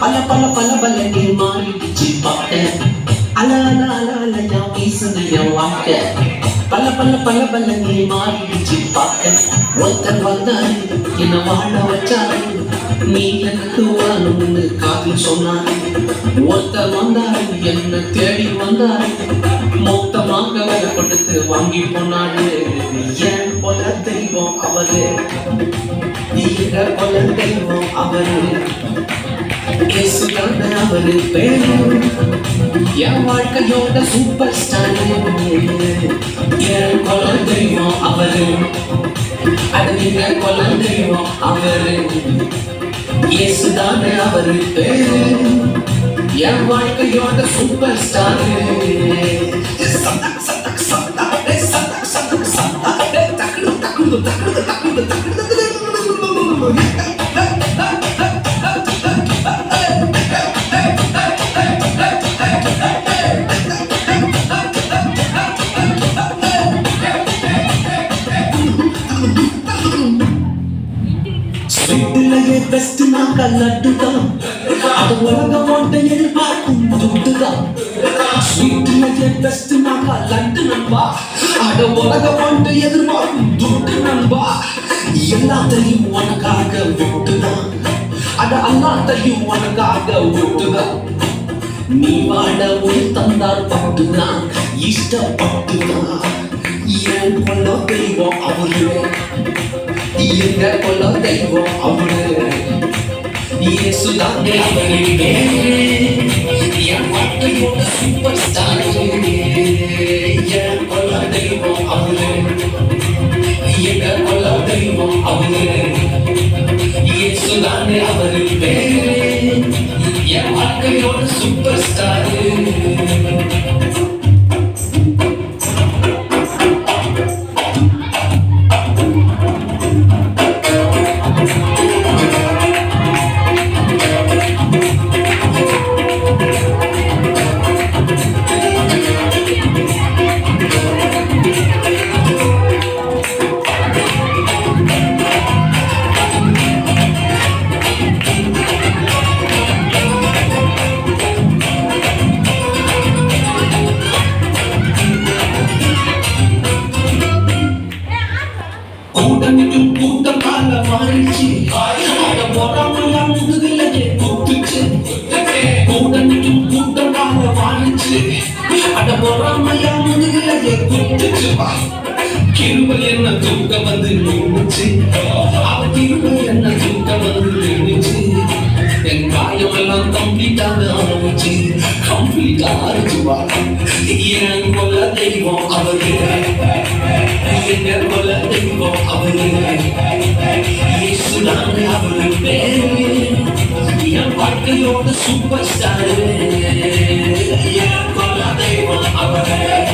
பல மாறிடுச்சு பாட்ட அல அல அல அலையா வீசுது என் வாழ்க்கை பல நீ மாறிடுச்சு பாட்ட ஒருத்தன் வந்தாரு என்ன வாழ வச்சாரு நீ எனக்கு வாழணும்னு காதில் சொன்னாரு ஒருத்தர் வந்தாரு என்ன தேடி வந்தாரு மொத்தமாக வேலை கொடுத்து வாங்கி போனாரு ஏன் போல தெய்வம் அவரு போல தெய்வம் அவரு அவரு பேரு என் வாழ்க்கையோட சூப்பர் ஸ்டார் என் கொல தெய்வம் அவரு அதுங்க கொல தெய்வம் அவரு இயேசுதான அவரு பேரு என் வாழ்க்கையோட சூப்பர் ஸ்டார் ஸ்வீட்லயே பெஸ்ட் நாங்க லட்டுதான் அது உலகம் ஒன்றை எதிர்பார்க்கும் துட்டுதான் ஸ்வீட்லயே பெஸ்ட் நாங்க லட்டு நண்பா அது உலகம் ஒன்றை எதிர்பார்க்கும் துட்டு நண்பா எல்லாத்தையும் உனக்காக விட்டுதான் அது எல்லாத்தையும் உனக்காக விட்டுதான் நீ வாழ உயிர் தந்தார் பட்டுதான் இஷ்டப்பட்டுதான் ஏன் கொள்ள தெய்வம் அவரு எங்க கொள்ள தெய்வம் அவரு இயேசுதானே அவரு என் வாழ்க்கையோட சூப்பர் ஸ்டார் என் கொள்ள தெய்வம் அவரு எங்க கொள்ள தெய்வம் அவரு இயேசுதானே அவரு என் வாழ்க்கையோட சூப்பர் ஸ்டார் கூட்டமாக மாறிச்சு பொறாமையா முதுகிலே குத்துச்சு கூட்டமாக மாறிச்சு அட பொறாமையா முதுகிலே குத்துச்சு கிருபை என்ன தூக்க வந்து நின்றுச்சு அவ கிருபை என்ன தூக்க வந்து நின்றுச்சு என் காயமெல்லாம் கம்ப்ளீட்டாக ஆரம்பிச்சு கம்ப்ளீட்டா ஆரம்பிச்சுவா என் கொல்ல தெய்வம் அவரு எங்க கொல்ல தெய்வம் அவரு இயேசுதானே அவரு பேரு என் வாழ்க்கையோட சூப்பர் ஸ்டார் என் கொல்ல தெய்வம் அவரு